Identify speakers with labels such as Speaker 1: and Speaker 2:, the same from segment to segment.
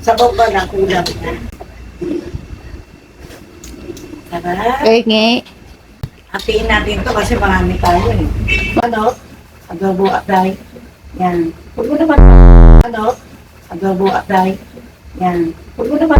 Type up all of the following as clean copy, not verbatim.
Speaker 1: Sabaw pa na kulang. Sarap.
Speaker 2: Nge.
Speaker 1: Hatiin natin to kasi marami tayo eh. Ano? Adobo atay. Yan. Huwag mo naman. Ano? Adobo atay. Yan. Huwag mo naman.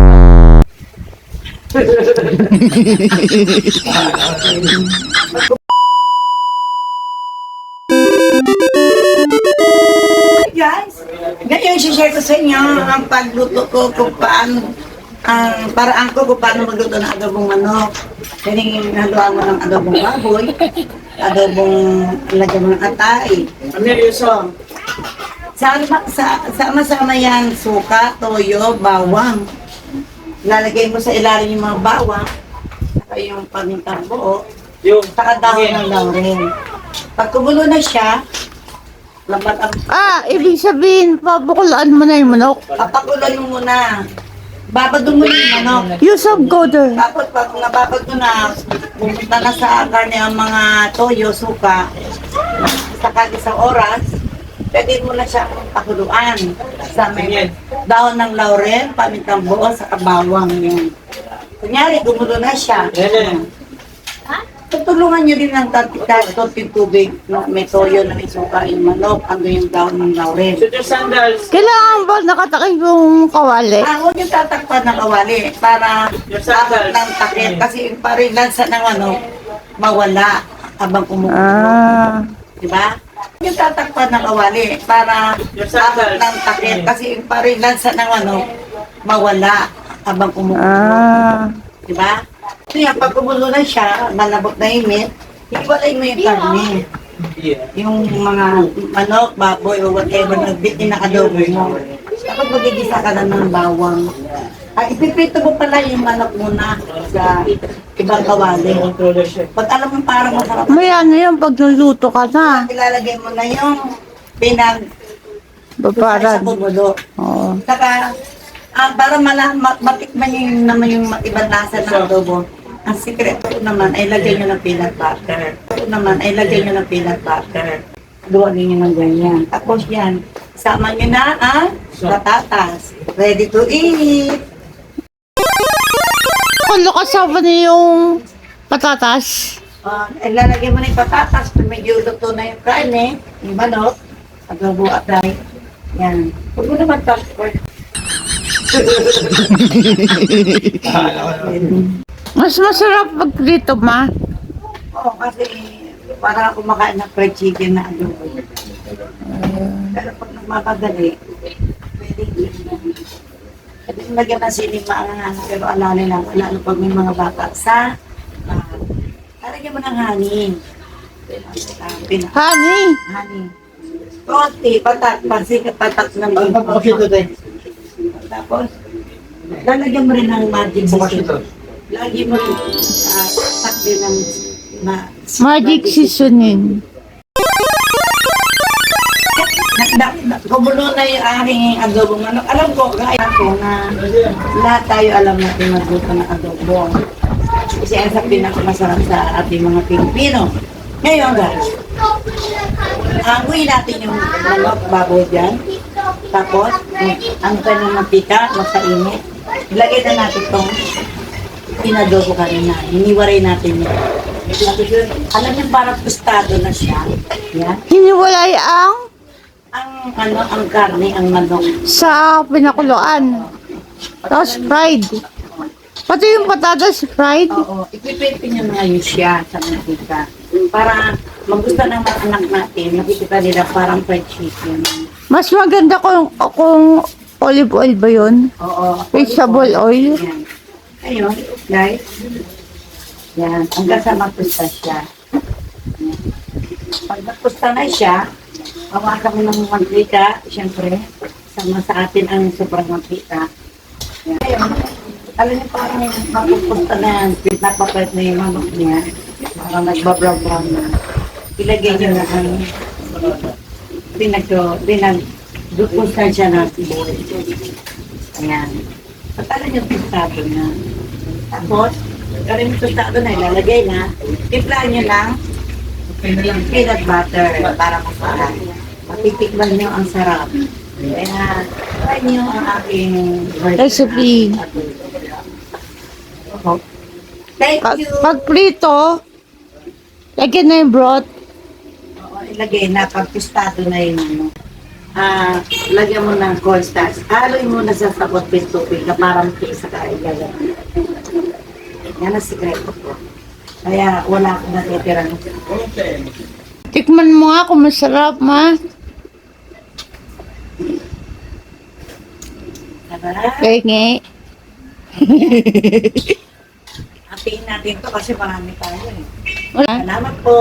Speaker 1: Guys, ngayon share ko sa inyo ang pagluto ko kung paano ang paraan ko kung paano magluto ng adobong manok. Pwedeng haluan mo ng adobong baboy, adobong lagyan mo ng atay. So, sama-sama yan, suka, toyo, bawang. Lalagay mo sa ilalim yung mga bawang, saka yung pamintang buo, saka dahon ng laurel. Pag kumulo na siya, lambat ang
Speaker 2: Ibig sabihin, pabukulaan mo na yung manok.
Speaker 1: papakulan mo muna. Babado mo yung manok.
Speaker 2: Use of powder.
Speaker 1: Tapos pag nababad mo na, pumunta na sa karne ang mga toyo, suka, saka isang oras, pwede mo na siyang pakuluan. Sa may dahon ng laurel, pamintang buo, saka bawang yun. Kunyari, gumulo na siya. Tutulungan nyo din ng konting tubig na may toyo na may suka yung manok, ando yung dahon ng laurel.
Speaker 2: Kailangan ba nakatakip yung kawali?
Speaker 1: Huwag yung tatakpan ng kawali para abot ng takip kasi yung parilansa ng ano, mawala habang kumukulo. Diba? Huwag yung tatakpan ng kawali para abot ng takip kasi yung parilansa ng ano, mawala habang kumukulo. Diba? So yan, pag kumulo na siya, malabot na yung meat, iwalay mo yung karne. Yung mga manok, baboy, o whatever na inakadobo mo. Tapos magigisa ka na ng bawang. Ipiprito mo pala yung manok muna sa ibang kawali. Pag alam mo parang masarap,
Speaker 2: May ano yan pag nuluto ka na.
Speaker 1: ilalagay mo na yung sa
Speaker 2: Baparad.
Speaker 1: kumulo.
Speaker 2: Oo.
Speaker 1: Saka, para matikman yung naman yung ibang lasa ng adobo, ang sikreto naman ay lagyan nyo ng peanut butter. Luwagin nyo ng ganyan. Tapos yan, sama nyo na ang patatas. Ready to eat!
Speaker 2: Kung kasama na yung patatas.
Speaker 1: Ilalagay mo na yung patatas kung medyo luto na yung karne, yung manok, adobo atay. Yan. Huwag mo naman transport.
Speaker 2: Mas masarap pag dito, ma.
Speaker 1: Oo, kasi para kumakain ng fried chicken na adobo. Pero pag nagmamadali, pwede pwede lagyan ng siling maangan, pero alala lang, lalo pag may mga bata sa lalagyan mo ng honey.
Speaker 2: Honey.
Speaker 1: Honey. Konti, patak ng tapos, lalagyan mo rin ng magic seasoning. Lagi mo rin tak din ng
Speaker 2: Magic seasoning.
Speaker 1: Kumulo na yung aking adobo manok. Alam ko, gaya ko na lahat tayo alam natin magluto ng adobo. Kasi yan sa pinakamasarap sa ating mga Pilipino. Ngayon guys, hanguin natin yung manok baboy dyan. Tapos, ano tayo ng mantika, magkainit. Ilagay na natin itong pinadobo kanina. Hiniwaray natin yun. Alam niyo parang tostado na siya. Yan.
Speaker 2: Hiniwalay ang
Speaker 1: Ang karne, ang manok.
Speaker 2: sa pinakuluan. Tapos fried. Pati yung patatas fried.
Speaker 1: Oo, ipiprito niyo na ngayon siya sa mantika. Para magusto ng mga anak natin, nakikita nila parang fried chicken.
Speaker 2: Mas maganda kung olive oil ba yun?
Speaker 1: Oo.
Speaker 2: Vegetable oil.
Speaker 1: Yan. Ayun, guys. Yan, hanggang sa mapusta siya. Yan. Pag napusta na siya, hawakan mo ng mantika, siyempre, sama sa atin ang sobrang mantika. Yan. Ayun, alam niyo parang mapupusta na yan, napapait na yung manok niya, parang nagbabrown na. Ilagay niyo na ang pinagdukusan siya natin. Ayan. Pagkala niyo pistado na. Tapos, karin tostado na, ilalagay na. Timplahan nyo lang peanut butter para masarap. Matitikman nyo ang sarap. Kaya, Try niyo ang aking
Speaker 2: Recipe.
Speaker 1: Thank
Speaker 2: Pag,
Speaker 1: you.
Speaker 2: pag prito, lagyan na yung broth.
Speaker 1: Oo, ilagay na pag tostado na yung ano. Lagyan mo ng cornstarch. Haloy mo na sa sabot tubig na para matiis sa kain. Yan ang sikreto ko. Kaya wala akong natitira.
Speaker 2: Tikman mo nga kung masarap, ma.
Speaker 1: Tara.
Speaker 2: Penge.
Speaker 1: Hatiin natin to kasi marami tayo eh.
Speaker 2: Wala.
Speaker 1: Salamat po.